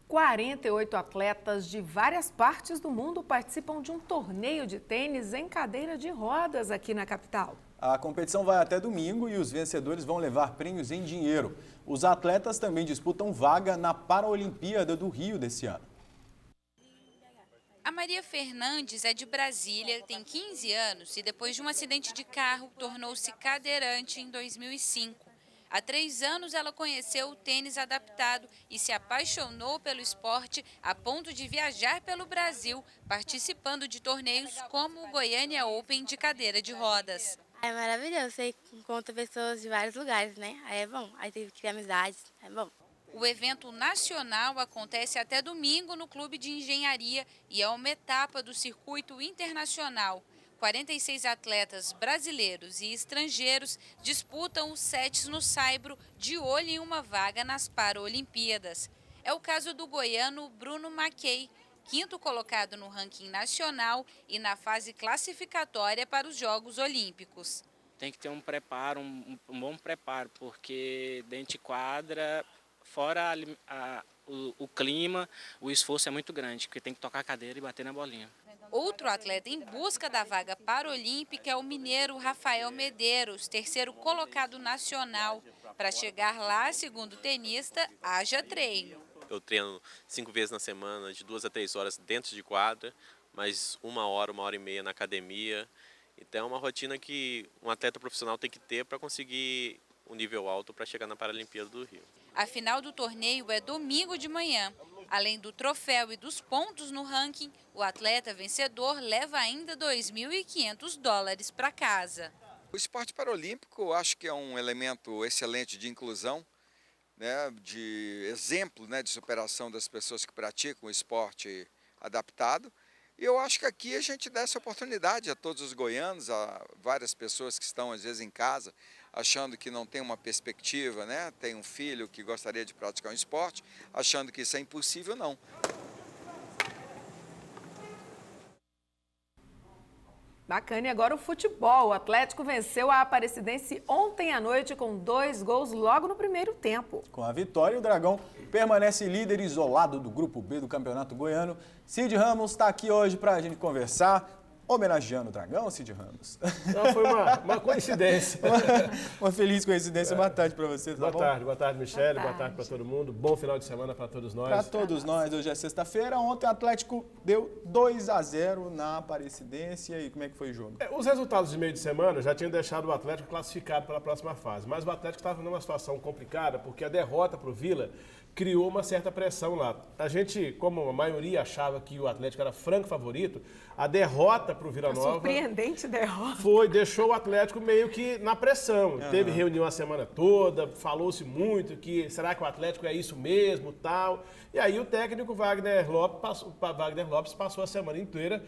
48 atletas de várias partes do mundo participam de um torneio de tênis em cadeira de rodas aqui na capital. A competição vai até domingo e os vencedores vão levar prêmios em dinheiro. Os atletas também disputam vaga na Paralimpíada do Rio desse ano. A Maria Fernandes é de Brasília, tem 15 anos e depois de um acidente de carro tornou-se cadeirante em 2005. Há 3 anos ela conheceu o tênis adaptado e se apaixonou pelo esporte a ponto de viajar pelo Brasil, participando de torneios como o Goiânia Open de cadeira de rodas. É maravilhoso, você encontra pessoas de vários lugares, né? Aí é bom, aí tem que criar amizades, é bom. O evento nacional acontece até domingo no Clube de Engenharia e é uma etapa do circuito internacional. 46 atletas brasileiros e estrangeiros disputam os sets no saibro de olho em uma vaga nas Paralimpíadas. É o caso do goiano Bruno Mackey, 5º colocado no ranking nacional e na fase classificatória para os Jogos Olímpicos. Tem que ter um preparo, um bom preparo, porque dentro de quadra, fora o clima, o esforço é muito grande, porque tem que tocar a cadeira e bater na bolinha. Outro atleta em busca da vaga paralímpica é o mineiro Rafael Medeiros, 3º colocado nacional. Para chegar lá, segundo o tenista, haja treino. Eu treino 5 vezes na semana, de 2 a 3 horas dentro de quadra, mais 1 hora, 1h30 na academia. Então é uma rotina que um atleta profissional tem que ter para conseguir um nível alto para chegar na Paralimpíada do Rio. A final do torneio é domingo de manhã. Além do troféu e dos pontos no ranking, o atleta vencedor leva ainda $2.500 para casa. O esporte paralímpico acho que é um elemento excelente de inclusão, né, de exemplo, né, de superação das pessoas que praticam o esporte adaptado. E eu acho que aqui a gente dá essa oportunidade a todos os goianos, a várias pessoas que estão às vezes em casa, achando que não tem uma perspectiva, né? Tem um filho que gostaria de praticar um esporte, achando que isso é impossível, não. Bacana, e agora o futebol. O Atlético venceu a Aparecidense ontem à noite com 2 gols logo no primeiro tempo. Com a vitória, o Dragão permanece líder isolado do Grupo B do Campeonato Goiano. Cid Ramos está aqui hoje para a gente conversar, homenageando o Dragão, Cid Ramos. Não, foi uma coincidência. Uma feliz coincidência. Boa tarde para você, tá bom? Boa tarde, Michele. Boa tarde para todo mundo. Bom final de semana para todos nós. Para todos nós. Hoje é sexta-feira. Ontem o Atlético deu 2-0 na Aparecidense. E aí, como é que foi o jogo? Os resultados de meio de semana já tinham deixado o Atlético classificado para a próxima fase. Mas o Atlético estava numa situação complicada, porque a derrota para o Vila criou uma certa pressão lá. A gente, como a maioria achava que o Atlético era franco favorito, a derrota para o Vila Nova... Surpreendente derrota. Deixou o Atlético meio que na pressão. Uhum. Teve reunião a semana toda, falou-se muito que será que o Atlético é isso mesmo, tal. E aí o técnico Wagner Lopes passou a semana inteira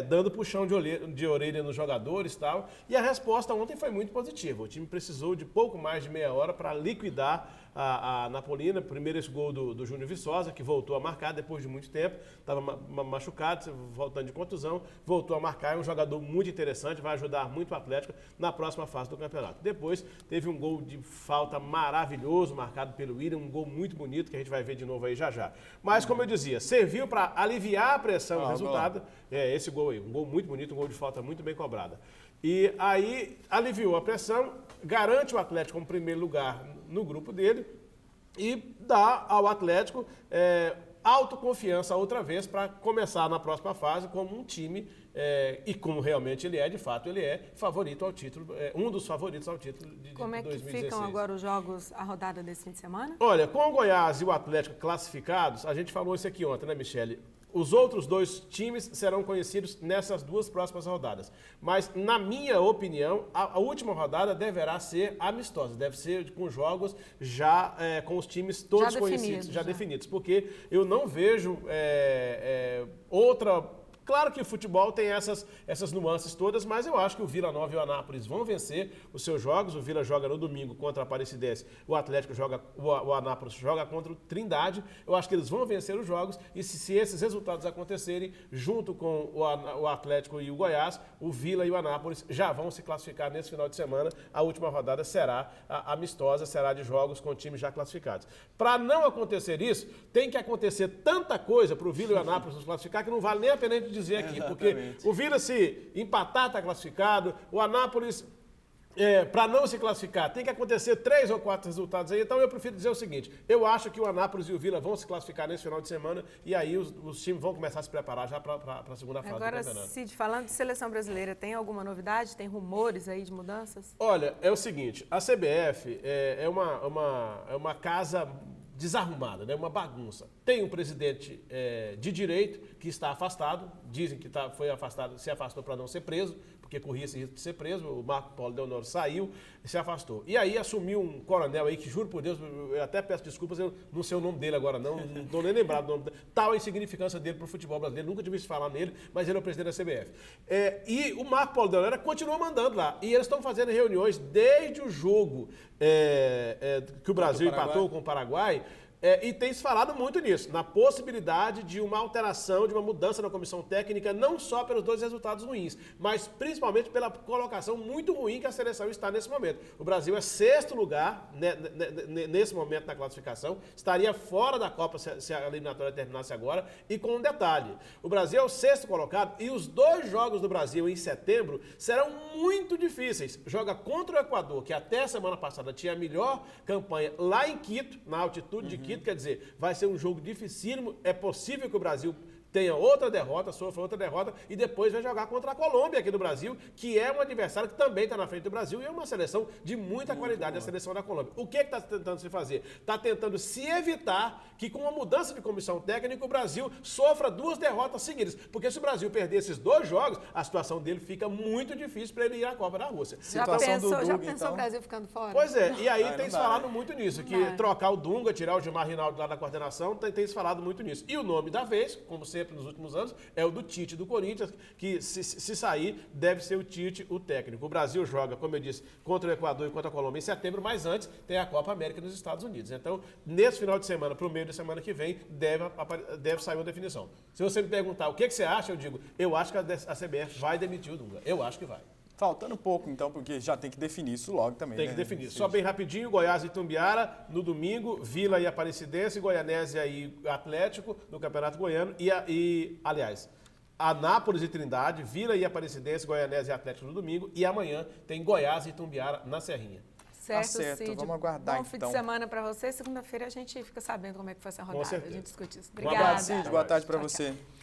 dando puxão de orelha nos jogadores e tal. E a resposta ontem foi muito positiva. O time precisou de pouco mais de meia hora para liquidar a Napolina. Primeiro esse gol do Júnior Viçosa, que voltou a marcar depois de muito tempo. Estava machucado, voltando de contusão, voltou a marcar. É um jogador muito interessante, vai ajudar muito o Atlético na próxima fase do campeonato. Depois teve um gol de falta maravilhoso, marcado pelo William, um gol muito bonito, que a gente vai ver de novo aí já já. Mas, como eu dizia, serviu para aliviar a pressão do resultado. Esse gol aí, um gol muito bonito, um gol de falta muito bem cobrada. E aí aliviou a pressão, garante o Atlético como primeiro lugar no grupo dele e dá ao Atlético autoconfiança outra vez para começar na próxima fase como um time, e como realmente ele é, de fato ele é favorito ao título, um dos favoritos ao título de 2016. Como é que ficam agora os jogos, a rodada desse fim de semana? Olha, com o Goiás e o Atlético classificados, a gente falou isso aqui ontem, né, Michele? Os outros 2 times serão conhecidos nessas 2 próximas rodadas. Mas, na minha opinião, a última rodada deverá ser amistosa. Deve ser com jogos já com os times todos já conhecidos, já definidos. Porque eu não vejo outra Claro que o futebol tem essas nuances todas, mas eu acho que o Vila Nova e o Anápolis vão vencer os seus jogos. O Vila joga no domingo contra a Aparecidense, o Atlético joga, o Anápolis joga contra o Trindade. Eu acho que eles vão vencer os jogos e se esses resultados acontecerem, junto com o Atlético e o Goiás, o Vila e o Anápolis já vão se classificar nesse final de semana. A última rodada será amistosa, será de jogos com times já classificados. Para não acontecer isso, tem que acontecer tanta coisa para o Vila e o Anápolis nos classificar que não vale nem a pena a gente dizer aqui, porque o Vila, se empatar, está classificado, o Anápolis, para não se classificar, tem que acontecer 3 ou 4 resultados aí. Então eu prefiro dizer o seguinte: eu acho que o Anápolis e o Vila vão se classificar nesse final de semana e aí os times vão começar a se preparar já para a segunda fase do campeonato. Agora, Cid, falando de seleção brasileira, tem alguma novidade? Tem rumores aí de mudanças? Olha, é o seguinte, a CBF é uma casa desarrumada, né? Uma bagunça. Tem um presidente de direito que está afastado, dizem que foi afastado, se afastou para não ser preso, porque corria esse risco de ser preso. O Marco Polo Deonoro saiu e se afastou. E aí assumiu um coronel aí que, juro por Deus, eu até peço desculpas, eu não sei o nome dele agora, não estou nem lembrado do nome dele. Tal a insignificância dele para o futebol brasileiro, nunca tive visto falar nele, mas ele é o presidente da CBF. E o Marco Polo Deonoro continua mandando lá. E eles estão fazendo reuniões desde o jogo que o Brasil empatou com o Paraguai. E tem se falado muito nisso, na possibilidade de uma alteração, de uma mudança na comissão técnica, não só pelos 2 resultados ruins, mas principalmente pela colocação muito ruim que a seleção está nesse momento. O Brasil é 6º lugar nesse momento na classificação, estaria fora da Copa se a eliminatória terminasse agora, e com um detalhe: o Brasil é o 6º colocado e os 2 jogos do Brasil em setembro serão muito difíceis. Joga contra o Equador, que até a semana passada tinha a melhor campanha lá em Quito, na altitude de Quito. Quer dizer, vai ser um jogo dificílimo. É possível que o Brasil tenha outra derrota, sofra outra derrota e depois vai jogar contra a Colômbia aqui do Brasil, que é um adversário que também está na frente do Brasil e é uma seleção de muita qualidade, a seleção da Colômbia. O que está tentando se fazer? Está tentando se evitar que, com uma mudança de comissão técnica, o Brasil sofra 2 derrotas seguidas. Porque se o Brasil perder esses 2 jogos, a situação dele fica muito difícil para ele ir à Copa da Rússia. Já pensou o Brasil ficando fora? Pois é, e aí tem se falado muito nisso, que trocar o Dunga, tirar o Gilmar Rinaldo lá da coordenação, tem se falado muito nisso. E o nome da vez, como sempre nos últimos anos, é o do Tite do Corinthians, que se sair, deve ser o Tite o técnico. O Brasil joga, como eu disse, contra o Equador e contra a Colômbia em setembro, mas antes tem a Copa América nos Estados Unidos. Então, nesse final de semana, para o meio da semana que vem, deve sair uma definição. Se você me perguntar o que você acha, eu digo, eu acho que a CBF vai demitir o Dunga. Eu acho que vai. Faltando pouco, então, porque já tem que definir isso logo também. Tem que definir. Só bem rapidinho: Goiás e Itumbiara no domingo, Vila e Aparecidense, Goianésia e Atlético no Campeonato Goiano aliás, Anápolis e Trindade, Vila e Aparecidense, Goianésia e Atlético no domingo, e amanhã tem Goiás e Itumbiara na Serrinha. Certo, Cid. Vamos aguardar, Bom fim de semana para você. Segunda-feira a gente fica sabendo como é que foi essa rodada. A gente discute isso. Obrigada. Cid. Boa tarde para você.